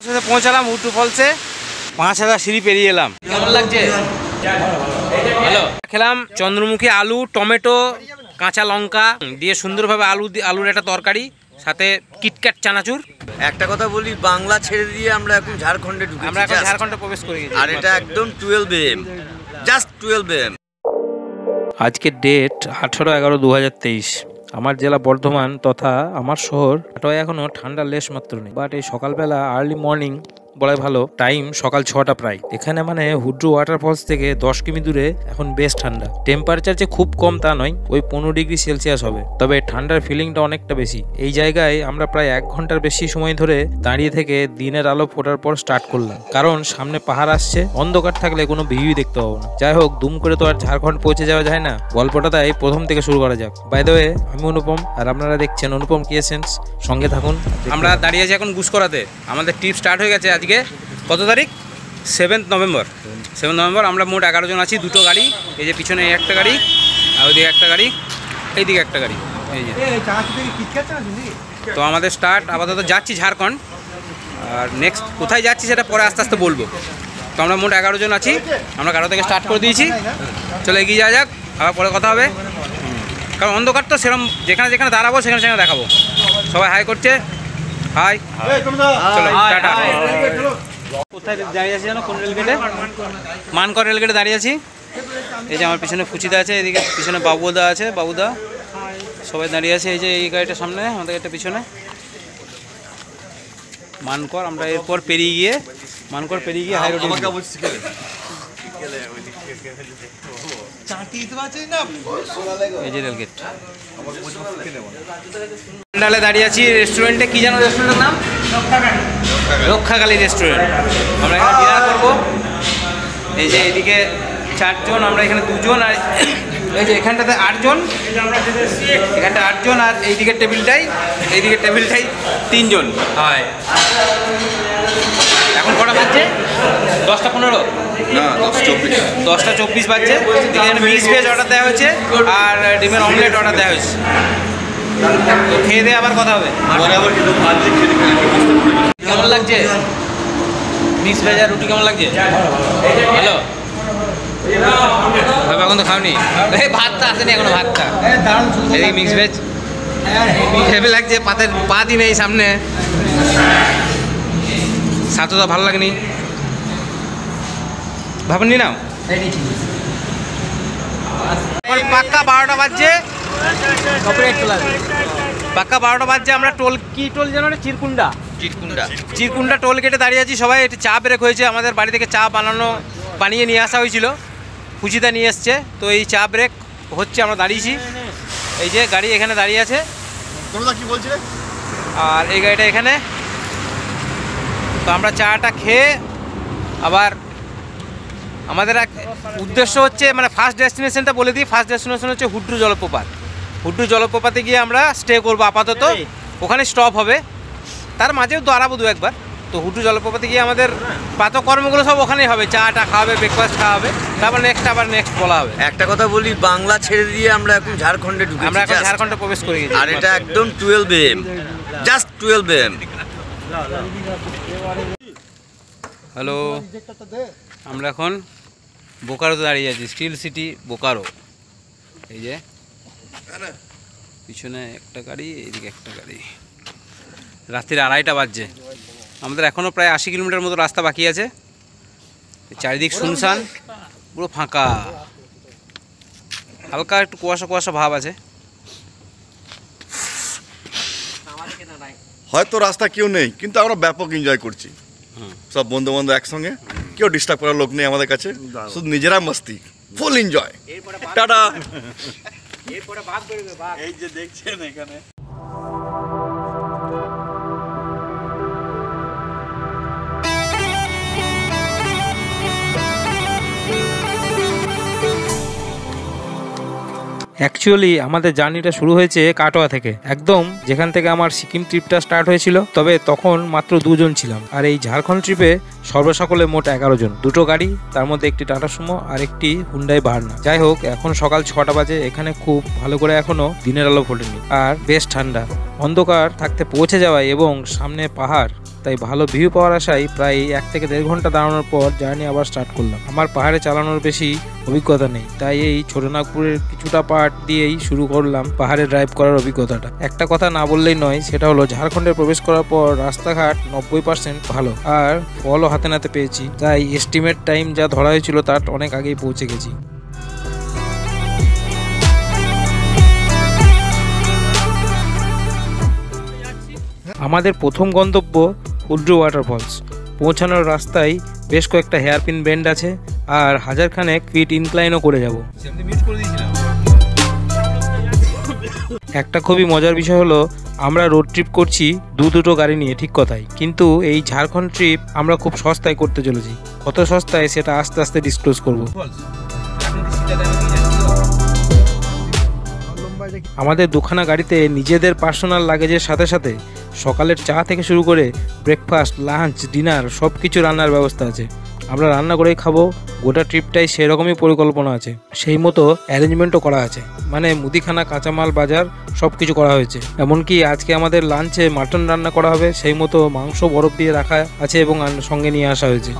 পৌঁছালাম উটু ফলসে, 5000 সিঁড়ি পেরিয়ে এলাম। কেমন লাগছে? হ্যালো, খেলাম চন্দ্রমুখী আলু, টমেটো, কাঁচা লঙ্কা দিয়ে সুন্দরভাবে আলুর একটা তরকারি, সাথে কিটক্যাট চানাচুর। একটা কথা বলি, বাংলা ছেড়ে দিয়ে আমরা এখন ঝাড়খণ্ডে ঢুকেছি। আমরা এখন ঝাড়খণ্ডে প্রবেশ করে গেছি, আর এটা একদম 12 AM, জাস্ট 12 AM। আজকের ডেট 18/11/2023। আমার জেলা বর্ধমান তথা আমার শহর কাটোয়ায় এখনো ঠান্ডার লেশ মাত্র নেই, বাট এই সকালবেলা আর্লি মর্নিং বলাই ভালো, টাইম সকাল 6টা প্রায়। এখানে মানে হুড্রু ওয়াটারফলস থেকে 10 কিমি দূরে এখন বেশ ঠান্ডা। টেম্পারেচার যে খুব কম তা নয়, ওই 15 ডিগ্রি সেলসিয়াস হবে, তবে ঠান্ডার ফিলিংটা অনেকটা বেশি। এই জায়গায় আমরা প্রায় 1 ঘন্টার বেশি সময় ধরে দাঁড়িয়ে থেকে দিনের আলো ফোটার পর স্টার্ট করলাম, কারণ সামনে পাহাড় আসছে, অন্ধকার থাকলে কোনো ভিউই দেখতে পাবো না। যাই হোক, দুম করে তো আর ঝাড়খণ্ড পৌঁছে যাওয়া যায় না, গল্পটা তাই প্রথম থেকে শুরু করা যাক। বাই দ্য ওয়ে, আমি অনুপম, আর আপনারা দেখছেন অনুপম ক্রিয়েশনস। সঙ্গে থাকুন। আমরা দাঁড়িয়ে আছি এখন গুসকরাতে। আমাদের ট্রিপ স্টার্ট হয়ে গেছে আজকে। কত তারিখ? 7 নভেম্বর। আমরা মোট 11 জন আছি। দুটো গাড়ি, এই যে পিছনে একটা গাড়ি, আর ওইদিকে একটা গাড়ি, এইদিকে একটা গাড়ি, এই যে। তো আমাদের স্টার্ট, আপাতত যাচ্ছি ঝাড়খণ্ড, আর নেক্সট কোথায় যাচ্ছি সেটা পরে আস্তে আস্তে বলবো। তো আমরা মোট 11 জন আছি, আমরা 11 থেকে স্টার্ট করে দিয়েছি। চলো এগিয়ে যাওয়া যাক, আবার পরে কথা হবে, কারণ অন্ধকার তো সেরকম, যেখানে যেখানে দাঁড়াবো সেখানে সেখানে দেখাবো। সবাই হাই করছে, হাই। চলো টাটা। কোথায় দাঁড়িয়ে আছি জানো? কোন রেলগেটে? মানকর রেলগেটে দাঁড়িয়ে আছি। এই যে আমার পিছনে ফুচিদা আছে, এদিকে পিছনে বাবুদা আছে, বাবুদা সবাই দাঁড়িয়ে আছে। এই যে এই গাড়িটার সামনে, আমাদের গাড়িটা পিছনে। মানকর, আমরা এরপর পেরিয়ে গিয়ে হাই রোড। এই যে রেলগেট ডালে দাঁড়িয়ে আছি। রেস্টুরেন্টে কি জানো রেস্টুরেন্টের নাম? রক্ষাকালী রেস্টুরেন্ট। আমরা এখানে ডিনার করবো। এই যে এদিকে 4 জন, আমরা এখানে 2 জন, আর এই যে এখানটাতে 8 জন, এখানটা 8 জন, আর এইদিকে টেবিলটাই 3 জন। হয় এখন কটা বাজছে? 10টা 15? না, 10টা 24 বাজছে। এখানে মিক্স ভেজ অর্ডার দেওয়া হয়েছে, আর ডিমের অমলেট অর্ডার দেওয়া হয়েছে। তো খেয়ে দিয়ে আবার কথা হবে। কেমন লাগছে মিক্স ভেজ আর রুটি? কেমন লাগছে? হ্যালো, ভাবে এখন তো খাওনি? এই ভাতটা আসেনি এখনো, ভাতটা। এদিকে মিক্স ভেজ হেভি লাগছে, পাতি নেই সামনে, সাথে তো ভালো লাগেনি, ভাবেননি নাও। পাক্কা 12টা বাজছে, আমরা কি টোল যেন? চিরকুন্ডা টোল গেটে দাঁড়িয়ে আছি সবাই। একটি চা ব্রেক হয়েছে, আমাদের বাড়ি থেকে চা বানিয়ে নিয়ে আসা হয়েছিল, ফুচিদা নিয়ে এসছে। তো এই চা ব্রেক হচ্ছে, আমরা দাঁড়িয়েছি। এই যে গাড়ি এখানে দাঁড়িয়ে আছে, আর এই গাড়িটা এখানে। তো আমরা চাটা খেয়ে আবার আমাদের এক উদ্দেশ্য হচ্ছে, মানে ফার্স্ট ডেস্টিনেশনটা বলে দিই। ফার্স্ট ডেস্টিনেশন হচ্ছে হুড্রু জলপ্রপাত। হুড্রু জলপ্রপাতে গিয়ে আমরা স্টে করবো আপাতত, ওখানে স্টপ হবে, তার মাঝেও দাঁড়াবো 2-1 তো হুড্রু জলপ্রপাতে গিয়ে আমাদের প্রাতকর্মগুলো সব ওখানেই হবে। চাটা খাওয়াবে, ব্রেকফাস্ট খাওয়াবে, তারপর নেক্সট বলা হবে। একটা কথা বলি, বাংলা ছেড়ে দিয়ে আমরা এখন ঝাড়খণ্ডে ঢুকেছি। আমরা এখন ঝাড়খণ্ডে প্রবেশ করে গেছি, আর এটা একদম 12 AM, জাস্ট 12 AM। হ্যালো, আমরা এখন বোকারোতে দাঁড়িয়ে আছি, স্টিল সিটি বোকারো। এই যে পিছনে একটা গাড়ি, এইদিকে একটা গাড়ি। রাত্রির 2:30 বাজছে। আমাদের এখনও প্রায় 80 কিলোমিটার মতো রাস্তা বাকি আছে। চারিদিক শুনশান, পুরো ফাঁকা, হালকা একটু কুয়াশা ভাব আছে। হয়তো রাস্তা কেউ নেই, কিন্তু আমরা ব্যাপক এনজয় করছি। সব বন্ধু বান্ধব একসঙ্গে, কেউ ডিস্টার্ব করার লোক নেই আমাদের কাছে, শুধু নিজেরা মস্তি, ফুল এনজয়। টাটা। এই যে দেখছেন এখানে অ্যাকচুয়ালি আমাদের জার্নিটা শুরু হয়েছে কাটোয়া থেকে, একদম যেখান থেকে আমার সিকিম ট্রিপটা স্টার্ট হয়েছিল। তবে তখন মাত্র 2 জন ছিলাম, আর এই ঝাড়খণ্ড ট্রিপে সর্বসকলে মোট 11 জন। 2টো গাড়ি, তার মধ্যে একটি টাটা সুমো আর একটি হুন্ডাই ভার্না। যাই হোক, এখন সকাল 6টা বাজে। এখানে খুব ভালো করে এখনো দিনের আলো ফোটেনি, আর বেশ ঠান্ডা। অন্ধকার থাকতে পৌঁছে যাওয়ায় এবং সামনে পাহাড়, তাই ভালো ভিউ পাওয়ার আশায় প্রায় 1 থেকে 1.5 ঘন্টা দাঁড়ানোর পর জার্নি আবার স্টার্ট করলাম। আমার পাহাড়ে চালানোর বেশি অভিজ্ঞতা নেই, তাই এই ছোটনাগপুরের কিছুটা পার্ট দিয়েই শুরু করলাম পাহাড়ে ড্রাইভ করার অভিজ্ঞতাটা। একটা কথা না বললেই নয়, সেটা হলো ঝাড়খণ্ডে প্রবেশ করার পর রাস্তাঘাট 90% ভালো, আর ফলও হাতে নাতে পেয়েছি, তাই এস্টিমেট টাইম যা ধরা হয়েছিল তার অনেক আগেই পৌঁছে গেছি। আমাদের প্রথম গন্তব্য হুড্রু ওয়াটারফলস। পৌঁছানোর রাস্তায় বেশ কয়েকটা হেয়ারপিন বেন্ড আছে আর 1000 ফিট ইনক্লাইনও করে যাব। একটা খুবই মজার বিষয় হলো আমরা রোড ট্রিপ করছি দুটো গাড়ি নিয়ে, ঠিক কথাই, কিন্তু এই ঝাড়খণ্ড ট্রিপ আমরা খুব সস্তায় করতে চলেছি। কত সস্তায় সেটা আস্তে আস্তে ডিসক্লোজ করব। আমাদের দুখানা গাড়িতে নিজেদের পার্সোনাল লাগেজের সাথে সাথে সকালের চা থেকে শুরু করে ব্রেকফাস্ট, লাঞ্চ, ডিনার সব কিছু রান্নার ব্যবস্থা আছে। আমরা রান্না করেই খাবো। গোটা ট্রিপটাই সেরকমই পরিকল্পনা আছে, সেই মতো অ্যারেঞ্জমেন্টও করা আছে, মানে মুদিখানা, কাঁচামাল, বাজার সব কিছু করা হয়েছে। এমনকি আজকে আমাদের লাঞ্চে মাটন রান্না করা হবে, সেই মতো মাংস বরফ দিয়ে রাখা আছে এবং সঙ্গে নিয়ে আসা হয়েছে।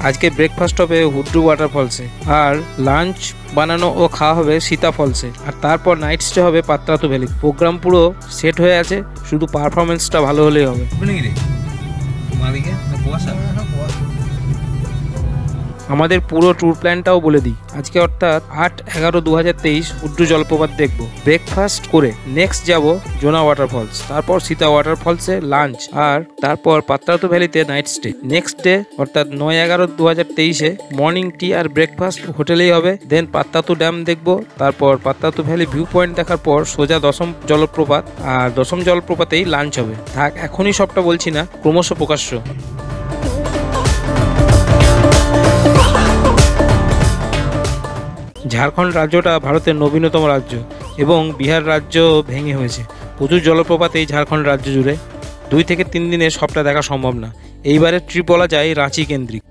আজকে ব্রেকফাস্ট হবে হুড্রু ওয়াটারফলসে, আর লাঞ্চ বানানো ও খাওয়া হবে সীতা ফলসে, আর তারপর নাইট স্টে হবে পাত্রাতু ভ্যালি। প্রোগ্রাম পুরো সেট হয়ে আছে, শুধু পারফরমেন্সটা ভালো হলেই হবে। আমাদের পুরো ট্যুর প্ল্যানটাও বলে দিই। আজকে অর্থাৎ 8/11/2023 হুড্রু জলপ্রপাত দেখব। ব্রেকফাস্ট করে নেক্সট যাব জোনা ওয়াটারফলস, তারপর সীতা ওয়াটারফলসে লাঞ্চ, আর তারপর পাত্রাতু ভ্যালিতে নাইট স্টে। নেক্সট ডে অর্থাৎ 9/11/2023 মর্নিং টি আর ব্রেকফাস্ট হোটেলেই হবে। দেন পাত্রাতু ড্যাম দেখব, তারপর পাত্রাতু ভ্যালি ভিউ পয়েন্ট দেখার পর সোজা 10ম জলপ্রপাত, আর 10ম জলপ্রপাতেই লাঞ্চ হবে। থাক, এখনই সবটা বলছি না, ক্রমশ প্রকাশ্য। ঝাড়খণ্ড রাজ্যটা ভারতের নবীনতম রাজ্য এবং বিহার রাজ্য ভেঙে হয়েছে। প্রচুর জলপ্রপাত এই ঝাড়খণ্ড রাজ্য জুড়ে। 2 থেকে 3 দিনে সবটা দেখা সম্ভব না। এইবারের ট্রিপ বলা যায় রাঁচি কেন্দ্রিক।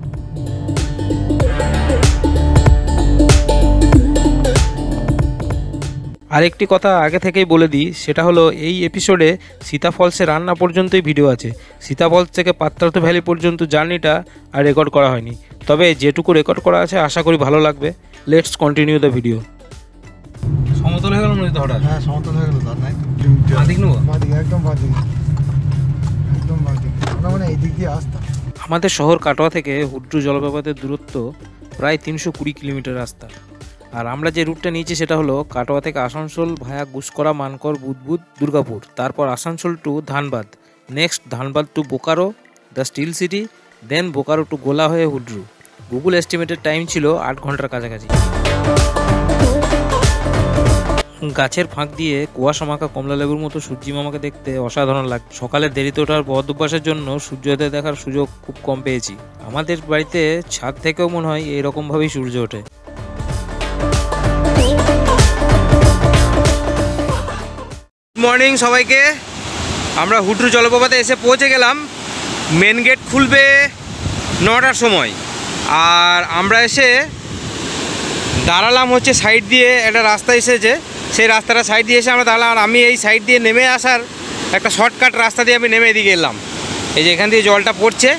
আরেকটি কথা আগে থেকেই বলে দিই, সেটা হলো এই এপিসোডে সীতা ফলসে রান্না পর্যন্তই ভিডিও আছে। সীতা ফলস থেকে পাত্রাতু ভ্যালি পর্যন্ত জার্নিটা আর রেকর্ড করা হয়নি, তবে যেটুকু রেকর্ড করা আছে আশা করি ভালো লাগবে। Let's continue the video. সমতল হয়ে গেল মনে হচ্ছে হঠাৎ। হ্যাঁ, সমতল হয়ে গেল। তার নাই বাদিক নেবো, বাদিকে, একদম বাদিকে, একদম বাদিকে। আমরা মানে এইদিক দিয়ে আসতাম। আমাদের শহর কাটোয়া থেকে হুড্রু জলপ্রপাতের দূরত্ব প্রায় 320 কিলোমিটার রাস্তা। আর আমরা যে রুটটা নিয়েছি সেটা হলো কাটোয়া থেকে আসানসোল ভায়া গুসকরা, মানকর, বুদবুদ, দুর্গাপুর, তারপর Asansol to Dhanbad, next Dhanbad to Bokaro the steel city, then Bokaro to Gola হয়ে হুড্রু। গুগল এস্টিমেটেড টাইম ছিল 8 ঘন্টার কাছাকাছি। গাছের ফাঁক দিয়ে কুয়াশা মাখা কমলা লেবুর মতো সূর্যি মামাকে দেখতে অসাধারণ লাগে। সকালের দেরিতে ওঠার বদ অভ্যাসের জন্য সূর্যোদয় দেখার সুযোগ খুব কম পেয়েছি। আমাদের বাড়িতে ছাদ থেকেও মনে হয় এইরকমভাবেই সূর্য ওঠে। মর্নিং সবাইকে। আমরা হুড্রু জলপ্রপাতে এসে পৌঁছে গেলাম। মেন গেট খুলবে 9টার সময়, আর আমরা এসে দাঁড়ালাম হচ্ছে সাইড দিয়ে, একটা রাস্তা এসেছে, সেই রাস্তাটা সাইড দিয়ে এসে আমরা দাঁড়ালাম। আর আমি এই সাইড দিয়ে নেমে আসার একটা শর্টকাট রাস্তা দিয়ে আমি নেমে এদিকে এলাম। এই যে এখান দিয়ে জলটা পড়ছে,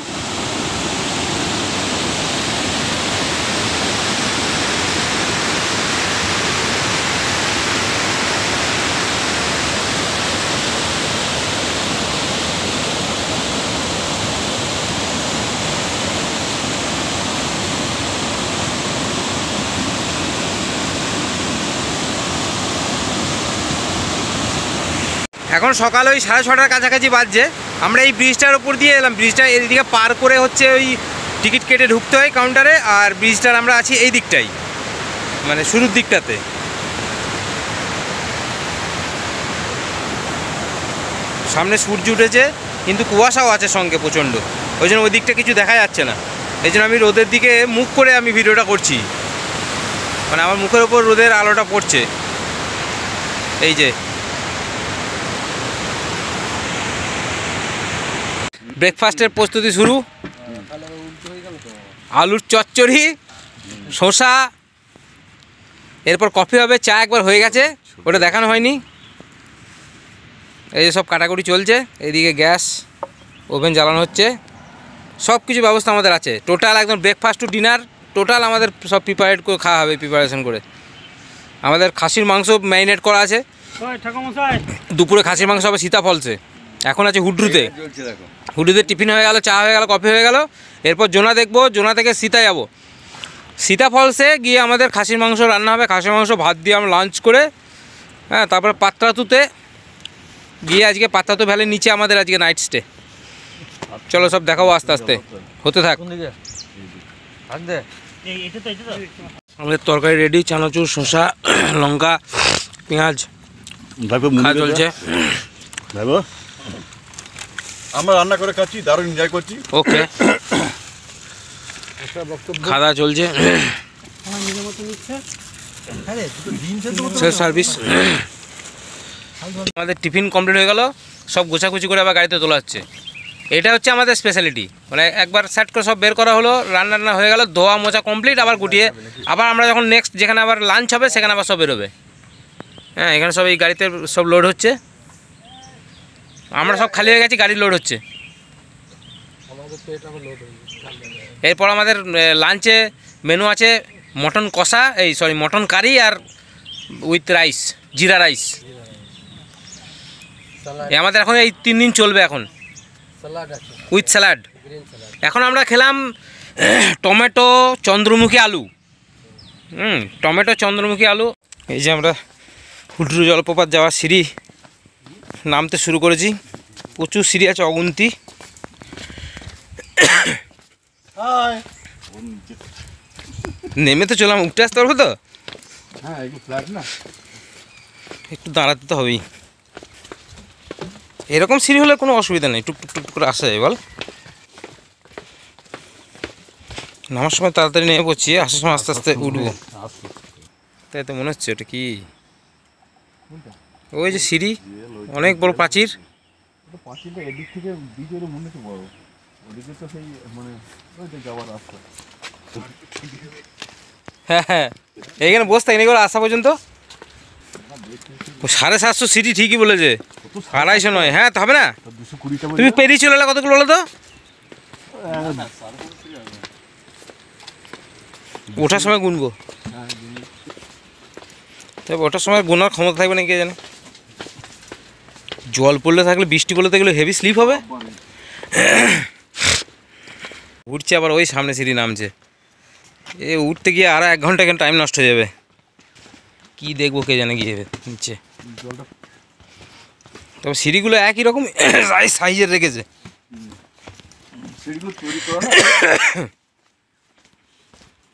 এখন সকাল ওই 6:30টার কাছাকাছি বাজছে। আমরা এই ব্রিজটার ওপর দিয়ে এলাম। ব্রিজটা এদিকে পার করে হচ্ছে ওই টিকিট কেটে ঢুকতে হয় কাউন্টারে, আর ব্রিজটার আমরা আছি এই দিকটাই, মানে শুরুর দিকটাতে। সামনে সূর্য উঠেছে, কিন্তু কুয়াশাও আছে সঙ্গে প্রচণ্ড, ওই জন্য ওই দিকটা কিছু দেখা যাচ্ছে না। এই জন্য আমি রোদের দিকে মুখ করে আমি ভিডিওটা করছি, মানে আমার মুখের ওপর রোদের আলোটা পড়ছে। এই যে ব্রেকফাস্টের প্রস্তুতি শুরু। আলুর চচ্চড়ি, শসা, এরপর কফি হবে। চা একবার হয়ে গেছে, ওটা দেখানো হয়নি। এই যে সব কাটাকুটি চলছে, এইদিকে গ্যাস ওভেন জ্বালানো হচ্ছে, সব কিছু ব্যবস্থা আমাদের আছে। টোটাল একদম ব্রেকফাস্ট টু ডিনার টোটাল আমাদের সব প্রিপারেট করে খাওয়া হবে, প্রিপারেশন করে। আমাদের খাসির মাংস ম্যারিনেট করা আছে, দুপুরে খাসির মাংস হবে সীতাফলসে, এখন আছে হুড্রুতে। হুড্রুতে টিফিন হয়ে গেল, চা হয়ে গেল, কফি হয়ে গেল। এরপর জোনা দেখবো, জোনা থেকে সীতা যাব। সীতাফলসে গিয়ে আমাদের খাসির মাংস রান্না হবে, খাসির মাংস ভাত দিয়ে আমরা লাঞ্চ করে, হ্যাঁ, তারপরে পাত্রাতুতে গিয়ে আজকে পাত্রাতু ভ্যালির নিচে আমাদের আজকে নাইট স্টে। চলো সব দেখাবো আস্তে আস্তে, হতে থাক। আমাদের তরকারি রেডি, চানাচুর, শসা, লঙ্কা, পেঁয়াজ খাওয়া চলছে। আমরা রান্না করে খাচ্ছি, দারুণ এনজয় করছি। ওকে, খাওয়া চলছে, শেষ সার্ভিস। আমাদের টিফিন কমপ্লিট হয়ে গেল, সব গোছাগুছি করে আবার গাড়িতে তোলা হচ্ছে। এটা হচ্ছে আমাদের স্পেশালিটি, মানে একবার সেট করে সব বের করা হলো, রান্না হয়ে গেল, ধোয়া মোছা কমপ্লিট, আবার গুটিয়ে আবার আমরা যখন নেক্সট যেখানে আবার লাঞ্চ হবে সেখানে আবার সব বেরোবে। হ্যাঁ, এখানে সব এই গাড়িতে সব লোড হচ্ছে, আমরা সব খালি হয়ে গেছি, গাড়ি লোড হচ্ছে। এরপর আমাদের লাঞ্চে মেনু আছে মটন কষা, মটন কারি আর উইথ রাইস, জিরা রাইস। আমাদের এখন এই 3 দিন চলবে এখন, উইথ স্যালাড। এখন আমরা খেলাম টমেটো চন্দ্রমুখী আলু, টমেটো চন্দ্রমুখী আলু। এই যে আমরা হুড্রু জলপ্রপাত যাওয়ার সিঁড়ি নামতে শুরু করেছি, প্রচুর সিঁড়ি আছে, অগুন্তি। নেমে তো চললাম, উঠতে আসতে পারবো তো? হ্যাঁ, একটু ফ্ল্যাট না, একটু দাঁড়াতে তো হবেই। এরকম সিঁড়ি হলে কোনো অসুবিধা নেই, টুক টুক করে আসা যায় বল। নামার সময় তাড়াতাড়ি নেমে পড়ছি, আসার সময় আস্তে আস্তে উঠবো, তাই তো মনে হচ্ছে। ওটা কি ওই যে সিঁড়ি, অনেক বড় প্রাচীর। পাঁচিলটা এদিক থেকে দিকে মনে হচ্ছে বড়, ওদিকে তো সেই মানে ওই যে যাওয়ার রাস্তা। হ্যাঁ হ্যাঁ, এইখানে বসে থাকি করে আসা পর্যন্ত 750 সিঁড়ি, ঠিকই বলেছে, 250 নয়। হ্যাঁ, তো হবে না, তুমি পেরিয়ে চলে এলে কতগুলো হলো তো? ওঠার সময় গুনবো, তবে ওঠার সময় গোনার ক্ষমতা থাকবে না কে জানে। জল পড়লে থাকলে, বৃষ্টি পড়লে তো এগুলো হেভি স্লিপ হবে। উঠছে আবার ওই সামনে সিঁড়ি নামছে, এ উঠতে গিয়ে আরও 1 ঘন্টা এখানে টাইম নষ্ট হয়ে যাবে। কি দেখবো কে জানে গিয়ে নিচে। তবে সিঁড়িগুলো একই রকম সাইজের রেখেছে। সিঁড়িগুলো তৈরি করা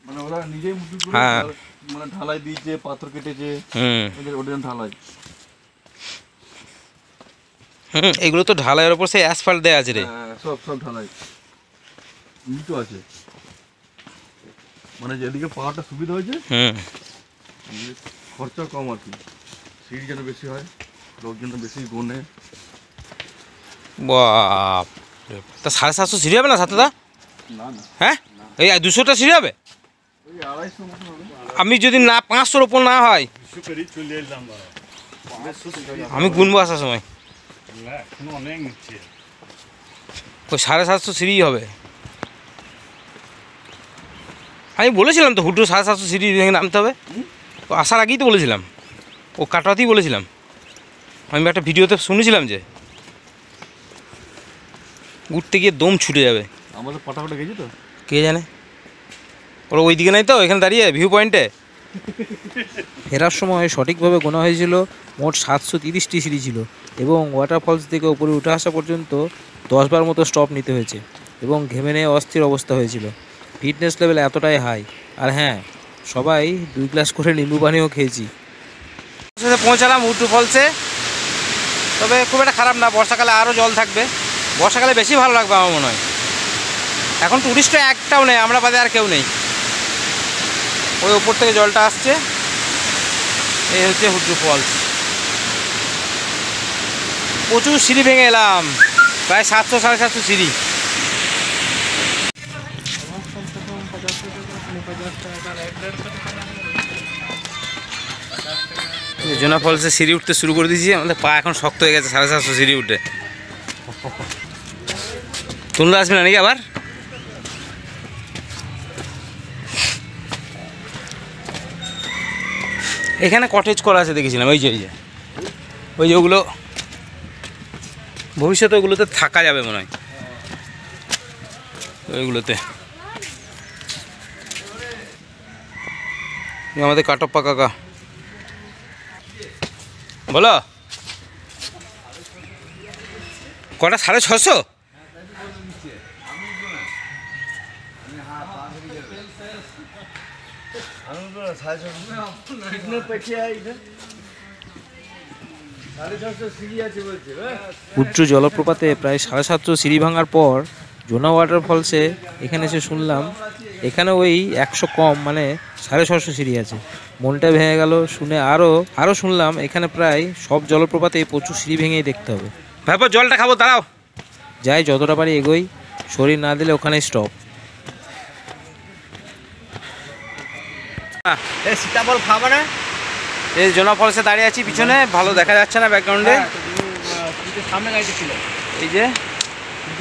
মানে ওরা নিজেই হ্যাঁ, মানে ঢালাই দিয়েছে, পাথর কেটেছে, ওদের ঢালাই। এগুলো তো ঢালাইয়ের ওপর সেই অ্যাসফাল্ট দেওয়া আছে রে। সব ঢালাই নিচু আছে, মানে যেদিকে পাহাড়টা সুবিধা হয়েছে, খরচা কম আর কি, সিঁড়ি যেন বেশি হয়, লোকজন বেশি গোনে। বাপ, তা 750 সিঁড়ি হবে না সাতটা? না না, হ্যাঁ, এই 200টা সিঁড়ি হবে। ওই 250 মতো হবে। আমি যদি না 500-র ওপর না হয়, আমি গুনবো আসার সময়। ওই 750 সিঁড়ি হবে। আমি বলেছিলাম তো হুড্রু 750 সিঁড়ি ভেঙে নামতে হবে, ও আসার আগেই তো বলেছিলাম, ও কাটাতেই বলেছিলাম। আমি একটা ভিডিওতে শুনেছিলাম যে উঠতে গিয়ে দম ছুটে যাবে। আমাদের পাটাপাটা গেছি তো, কে জানে, ওরা ওই দিকে নাই তো, এখানে দাঁড়িয়ে ভিউ পয়েন্টে। ফেরার সময় সঠিকভাবে গোনা হয়েছিল মোট 730টি সিঁড়ি ছিল, এবং ওয়াটারফলস থেকে উপরে উঠে আসা পর্যন্ত 10 বার মতো স্টপ নিতে হয়েছে, এবং ঘেমে নিয়ে অস্থির অবস্থা হয়েছিল। ফিটনেস লেভেল এতটাই হাই। আর হ্যাঁ, সবাই 2 গ্লাস করে নিম্বু পানিও খেয়েছি। পৌঁছালাম হুড্রু ফলসে, তবে খুব একটা খারাপ না, বর্ষাকালে আরও জল থাকবে, বর্ষাকালে বেশি ভালো লাগবে আমার মনে হয়। এখন টুরিস্টও একটাও নেই, আমরা বাদে আর কেউ নেই। ওই ওপর থেকে জলটা আসছে, এই হচ্ছে হুড্রু ফলস। প্রচুর সিঁড়ি ভেঙে এলাম, প্রায় 700-750 সিঁড়ি। জোনা ফলসে সিঁড়ি উঠতে শুরু করে দিয়েছি, আমাদের পা এখন শক্ত হয়ে গেছে 750 সিঁড়ি উঠে। তুললে আসবে না নাকি আবার? এখানে কটেজ করা আছে দেখেছিলাম, ওই যে ওগুলো ভবিষ্যতে ওগুলোতে থাকা যাবে মনে হয়, ওইগুলোতে। আমাদের কাটপ্পা কাকা, বলো কটা? 650? উচ্চ জলপ্রপাতে প্রায় 750 সিঁড়ি ভাঙার পর জোনা ওয়াটারফলসে এখানে এসে শুনলাম এখানে ওই 100 কম মানে 650 সিঁড়ি আছে। মনটা ভেঙে গেল শুনে। আরও শুনলাম এখানে প্রায় সব জলপ্রপাতে প্রচুর সিঁড়ি ভেঙেই দেখতে হবে। ভাইপো জলটা খাবো, দাঁড়াও। যাই যতটা পারি এগোই, শরীর না দিলে ওখানেই স্টপ। সীতাফল খাবে না? এই জোনা ফলসে দাঁড়িয়ে আছি, পিছনে ভালো দেখা যাচ্ছে না ব্যাকগ্রাউন্ডে। সামনে গাড়িতে ছিল। এই যে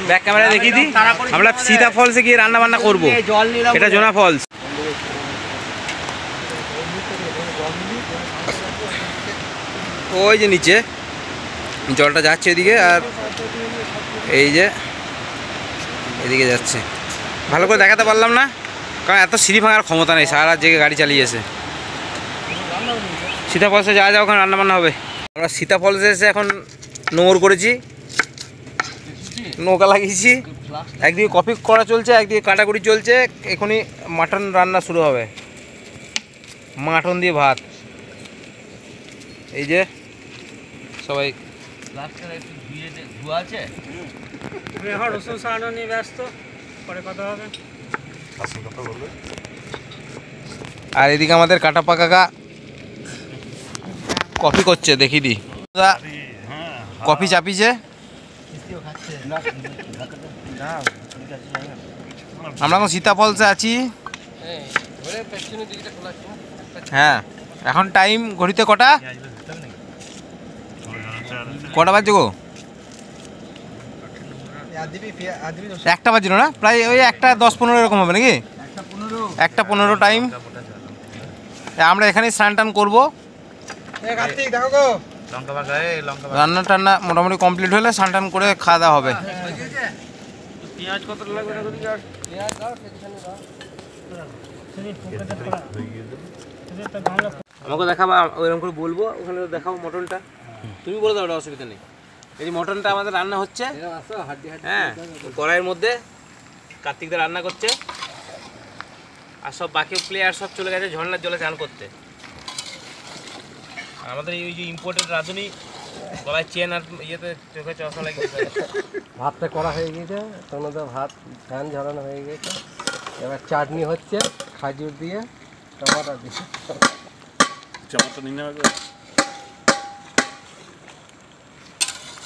ব্যাক ক্যামেরা দেখিয়ে দিই, আমরা সীতা ফলসে গিয়ে রান্না বান্না করবো। জল নিলাম, এটা জোনা ফলস। ওই যে নিচে জলটা যাচ্ছে এদিকে, আর এই যে এদিকে যাচ্ছে। ভালো করে দেখাতে পারলাম না কারণ এত সিঁড়ি ভাঙার ক্ষমতা নেই, সারা রাত জেগে গাড়ি চালিয়েছে। সীতা ফলসে যাওয়া যাওয়া ওখানে রান্না বান্না হবে। আমরা সীতা ফলসে এসে এখন নোংর করেছি, নৌকা লাগিয়েছি, একদিকে কফি করা চলছে, একদিকে কাটাকুটি চলছে। এখনই মাটন রান্না শুরু হবে, মাটন দিয়ে ভাত। এই যে সবাই এখন রসুন সারানো নিয়ে ব্যস্ত, পরে কথা হবে। আর এদিকে আমাদের কাটাপ্পা কাকা কফি করছে, দেখি দি কফি চাপিছে। আমরা এখন সীতা ফলসে আছি। হ্যাঁ, এখন টাইম ঘড়িতে কটা বাজছে গো? 1টা বাজছিল না? প্রায় ওই 1টা 10-15 এরকম হবে নাকি? 1টা 15 টাইম। আমরা এখানেই স্নান টান করবো। রান্না টান্না মোটামুটি কমপ্লিট হলে স্নান টান করে খাওয়া দাওয়া হবে। আমাকে দেখাবো, ওইরকম করে বলবো, ওখানে দেখাবো মটনটা। তুমি বলে দাও, ওটা অসুবিধা নেই। এই যে মটনটা আমাদের রান্না হচ্ছে, হ্যাঁ, কড়াইয়ের মধ্যে কার্তিকদের রান্না করছে। আর সব বাকি প্লেয়ার সব চলে গেছে ঝর্ণার জলে চান করতে। আর আমাদের এই যে ইম্পোর্টেড রাঁধুনি গলায় চেন আর ইয়েতে চোখে চশমা লাগিয়ে ভাতটা করা হয়ে গিয়েছে, তোর মধ্যে ভাত ফ্যান ঝরানো হয়ে গেছে। এবার চাটনি হচ্ছে খাজুর দিয়ে, টমাটো দিয়ে।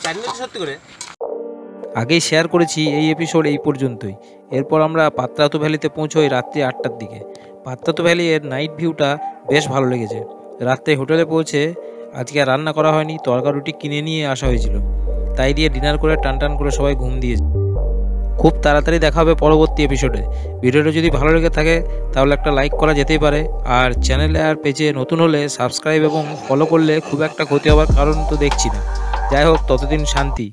চাটনি সত্যি করে আগেই শেয়ার করেছি এই এপিসোড এই পর্যন্তই। এরপর আমরা পাত্রাতু ভ্যালিতে পৌঁছোই রাত্রি 8টার দিকে। পাত্রাতু ভ্যালি এর নাইট ভিউটা বেশ ভালো লেগেছে। রাত্রে হোটেলে পৌঁছে আজকে আর রান্না করা হয়নি, তরকারি রুটি কিনে নিয়ে আসা হয়েছিল, তাই দিয়ে ডিনার করে টান করে সবাই ঘুম দিয়েছে। খুব তাড়াতাড়ি দেখা হবে পরবর্তী এপিসোডে। ভিডিওটা যদি ভালো লেগে থাকে তাহলে একটা লাইক করা যেতেই পারে, আর চ্যানেলে আর পেজে নতুন হলে সাবস্ক্রাইব এবং ফলো করলে খুব একটা ক্ষতি হওয়ার কারণ তো দেখছি না। যাই হোক, ততদিন শান্তি।